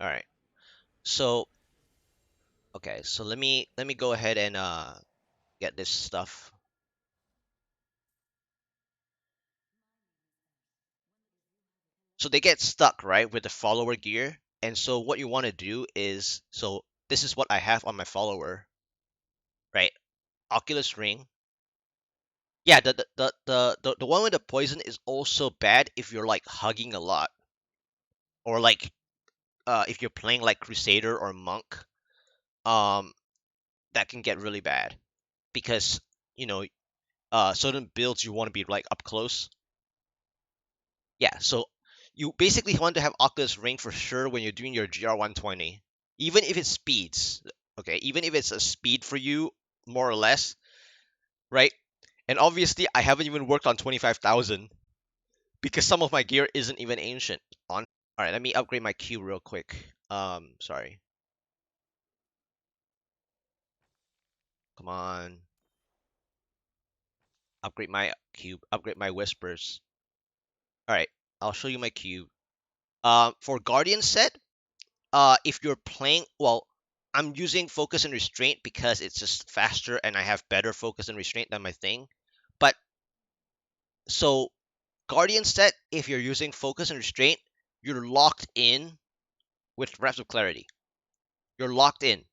All right. So okay, so let me go ahead and get this stuff. So they get stuck, right, with the follower gear. And so what you want to do is, so this is what I have on my follower, right? Oculus Ring. Yeah, the one with the poison is also bad if you're like hugging a lot, or like if you're playing like Crusader or Monk. Um, that can get really bad because you know certain builds you want to be like up close. Yeah, so you basically want to have Oculus Ring for sure when you're doing your GR120, even if it speeds. Okay, even if it's a speed for you, more or less, right? And obviously, I haven't even worked on 25,000 because some of my gear isn't even ancient. On. All right, let me upgrade my Q real quick. Sorry. Come on. Upgrade my cube. Upgrade my whispers. All right, I'll show you my cube. For Guardian set, if you're playing, well, I'm using focus and restraint because it's just faster and I have better focus and restraint than my thing. But so Guardian set, if you're using focus and restraint, you're locked in with Reps of Clarity. You're locked in.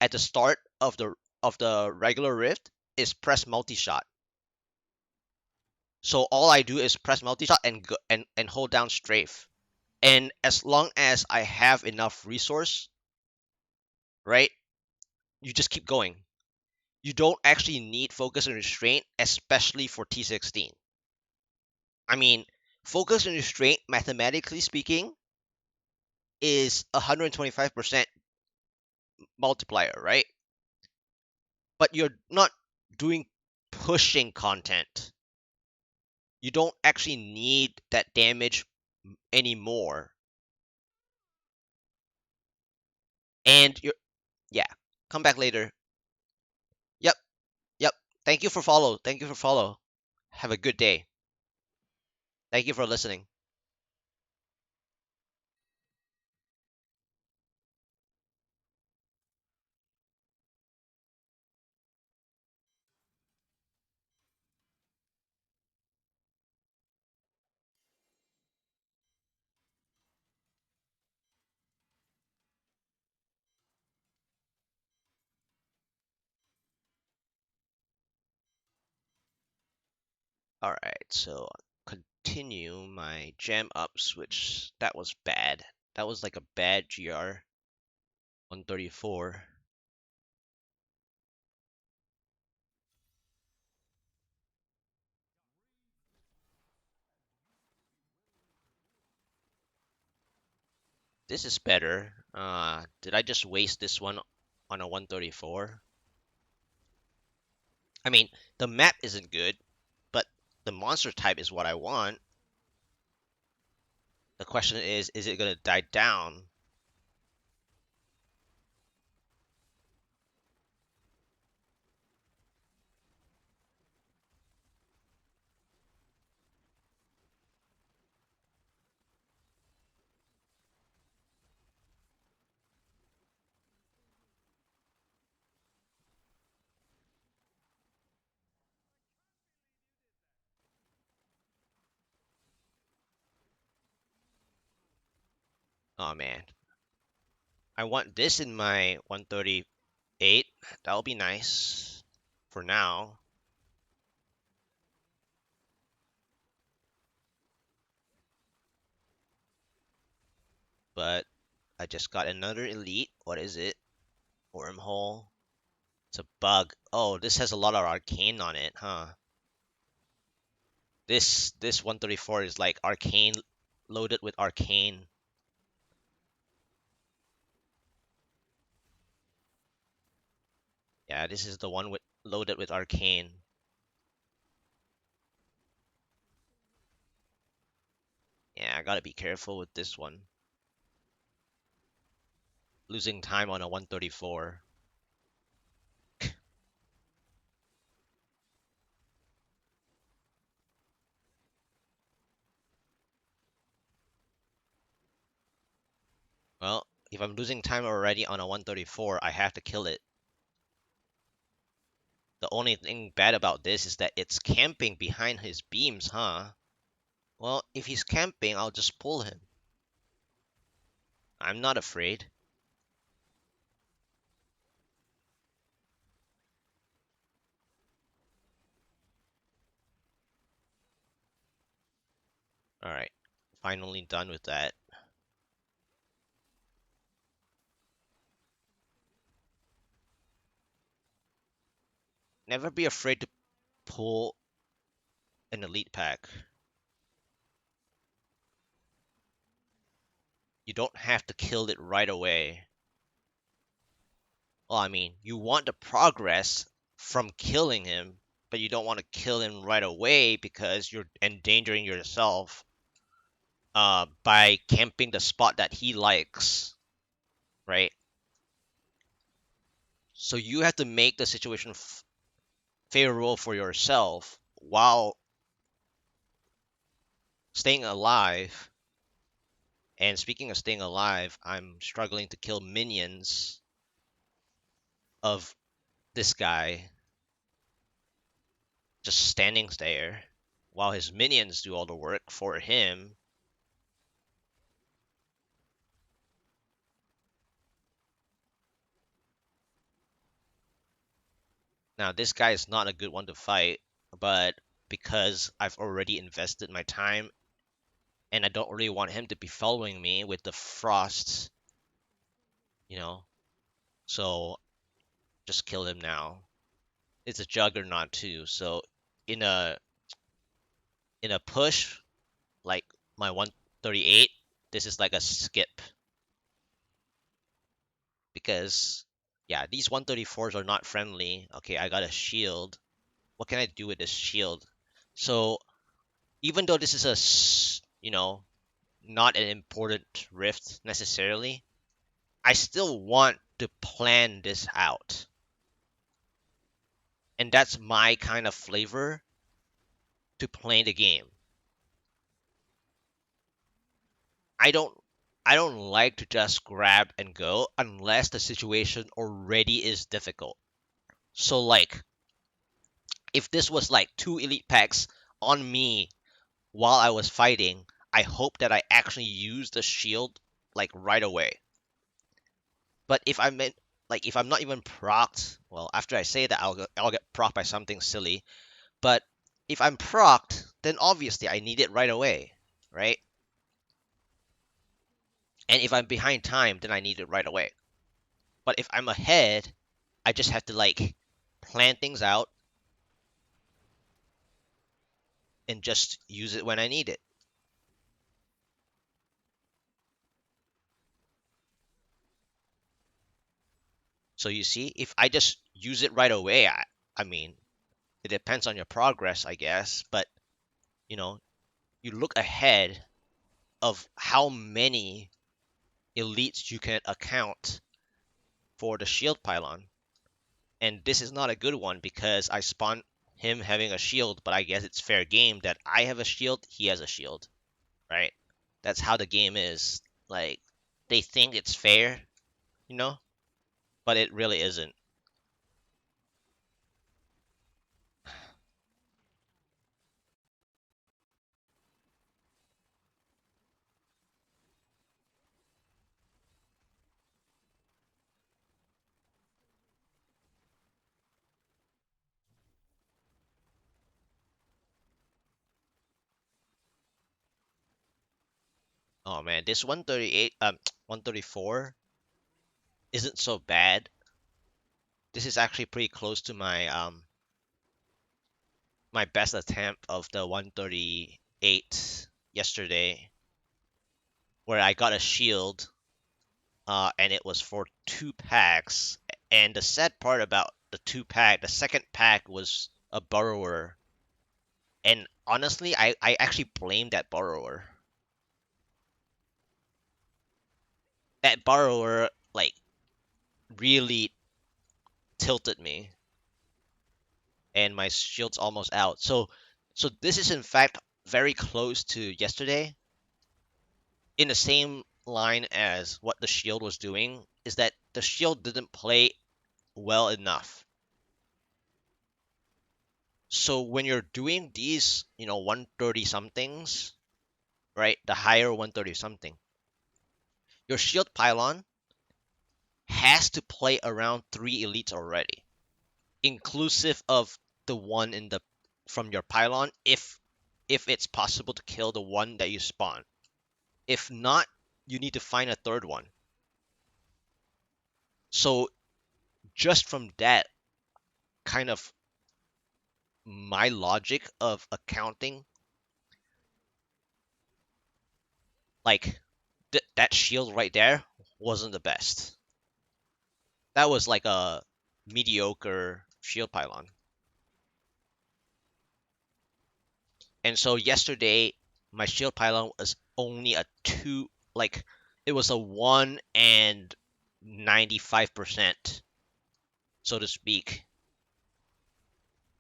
At the start of the regular rift is press multi shot. So all I do is press multi shot and and hold down strafe. And as long as I have enough resource, right, you just keep going. You don't actually need focus and restraint, especially for T16. I mean, focus and restraint, mathematically speaking, is 125% multiplier, right? But you're not doing pushing content. You don't actually need that damage anymore. And you're, yeah, come back later. Yep, yep. Thank you for follow. Thank you for follow. Have a good day. Thank you for listening. All right, so continue my jam ups, which that was bad. That was like a bad GR 134. This is better. Did I just waste this one on a 134? I mean, the map isn't good, but the monster type is what I want. The question is it gonna die down? Oh man, I want this in my 138. That'll be nice for now. But I just got another elite. What is it? Wormhole. It's a bug. Oh, this has a lot of arcane on it, huh? This 134 is like arcane loaded with arcane. Yeah, this is the one with loaded with arcane. Yeah, I gotta be careful with this one. Losing time on a 134. if I'm losing time already on a 134, I have to kill it. The only thing bad about this is that it's camping behind his beams, huh? Well, if he's camping, I'll just pull him. I'm not afraid. Alright, finally done with that. Never be afraid to pull an elite pack. You don't have to kill it right away. Well, I mean, you want the progress from killing him, but you don't want to kill him right away because you're endangering yourself by camping the spot that he likes, right? So you have to make the situation favorable for yourself while staying alive. And speaking of staying alive, I'm struggling to kill minions of this guy just standing there while his minions do all the work for him. Now, this guy is not a good one to fight, but because I've already invested my time and I don't really want him to be following me with the frost, you know, so just kill him now. It's a juggernaut too, so in a in a push like my 138, this is like a skip because yeah, these 134s are not friendly. Okay, I got a shield. What can I do with this shield? So even though this is not an important rift necessarily, I still want to plan this out. And that's my kind of flavor to play the game. I don't I don't like to just grab and go unless the situation already is difficult. So like if this was like two elite packs on me while I was fighting, I hope that I actually use the shield like right away. But if I'm not even procced, well, after I say that, I'll get procced by something silly. But if I'm procced, then obviously I need it right away, right? And if I'm behind time, then I need it right away. But if I'm ahead, I just have to like plan things out and just use it when I need it. So you see, if I just use it right away, I mean, it depends on your progress, I guess. But you know, you look ahead of how many elites you can account for the shield pylon. And this is not a good one because I spawned him having a shield, but I guess it's fair game that I have a shield, he has a shield, right? That's how the game is. Like, they think it's fair, you know, but it really isn't. Oh man, this 138, 134 isn't so bad. This is actually pretty close to my best attempt of the 138 yesterday, where I got a shield, and it was for two packs. And the sad part about the second pack was a borrower, and honestly, I actually blame that borrower. That borrower like really tilted me, and my shield's almost out. So this is in fact very close to yesterday in the same line as what the shield was doing is that the shield didn't play well enough. So when you're doing these, 130 somethings, right? The higher 130 something, your shield pylon has to play around 3 elites already, inclusive of the one in the from your pylon if it's possible to kill the one that you spawn. If not, you need to find a third one. So just from that kind of my logic of accounting, like that shield right there wasn't the best. That was like a mediocre shield pylon. And so yesterday, my shield pylon was only a two, like it was a 1 and 95%, so to speak.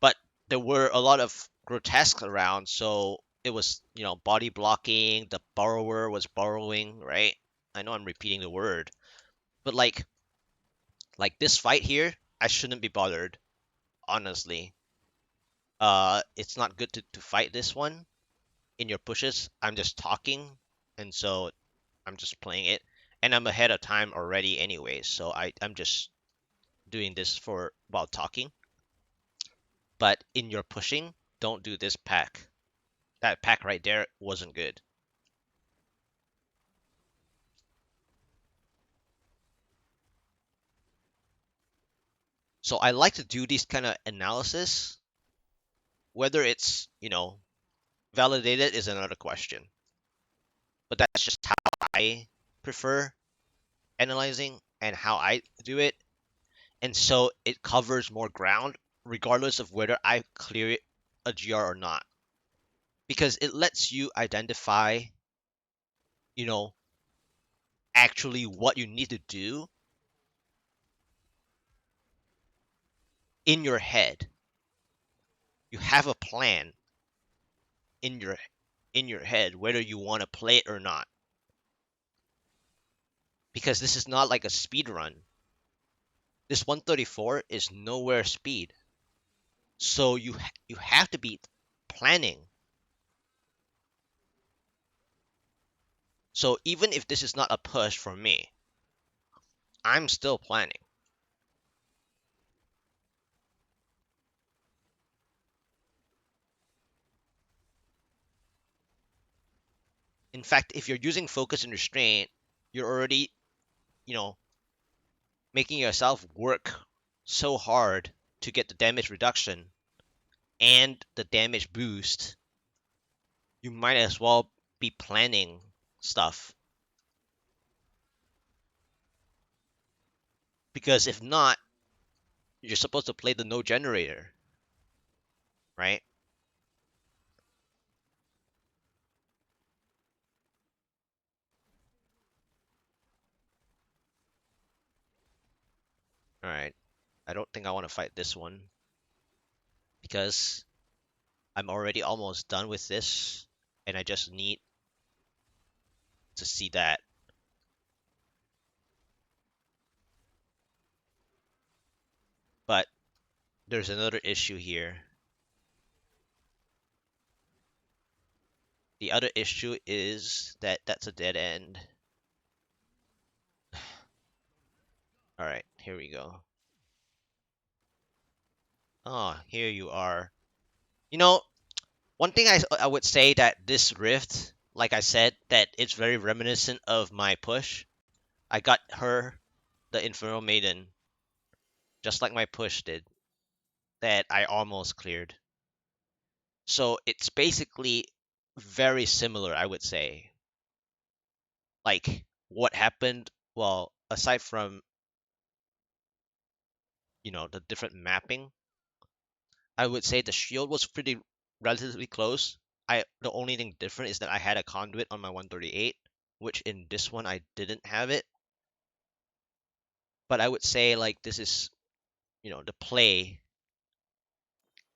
But there were a lot of grotesque around, so it was, body blocking. The borrower was borrowing, right? I know I'm repeating the word, but like this fight here, I shouldn't be bothered, honestly. It's not good to fight this one in your pushes. I'm just talking, and so I'm just playing it, and I'm ahead of time already anyway. So I'm just doing this for while talking. But in your pushing, don't do this pack. That pack right there wasn't good. So I like to do these kind of analysis. Whether it's validated is another question. But that's just how I prefer analyzing and how I do it. And so it covers more ground regardless of whether I clear a GR or not. Because it lets you identify, you know, actually what you need to do in your head. You have a plan in your head whether you want to play it or not. Because this is not like a speed run. This 134 is nowhere speed. So you have to be planning. So even if this is not a push for me, I'm still planning. In fact, if you're using focus and restraint, you're already, you know, making yourself work so hard to get the damage reduction and the damage boost. You might as well be planning stuff. Because if not, you're supposed to play the no generator, right? All right. I don't think I want to fight this one because I'm already almost done with this and I just need to see that. But there's another issue here. The other issue is that that's a dead end. All right, here we go. Oh, here you are. You know, one thing I would say that this rift, like I said, that it's very reminiscent of my push. I got her, the Infernal Maiden, just like my push did, that I almost cleared. So it's basically very similar, I would say. Like what happened, well, aside from, the different mapping, I would say the shield was pretty relatively close. The only thing different is that I had a conduit on my 138, which in this one I didn't have it. But I would say like this is, the play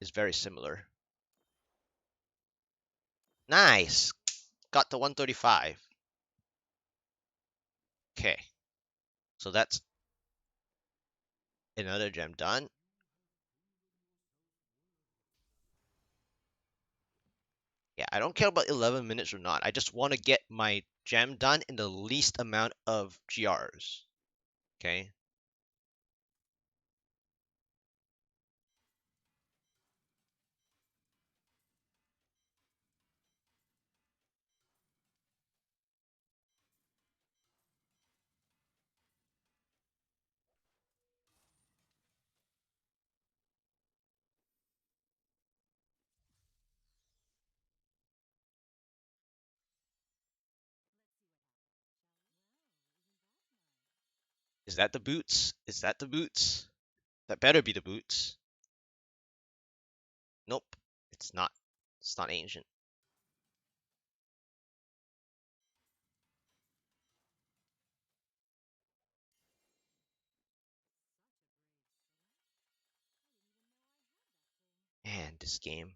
is very similar. Nice. Got the 135. Okay, so that's another gem done. Yeah, I don't care about 11 minutes or not. I just want to get my gem done in the least amount of GRs. Okay. Is that the boots? Is that the boots? That better be the boots. Nope, it's not. It's not ancient. Man, this game.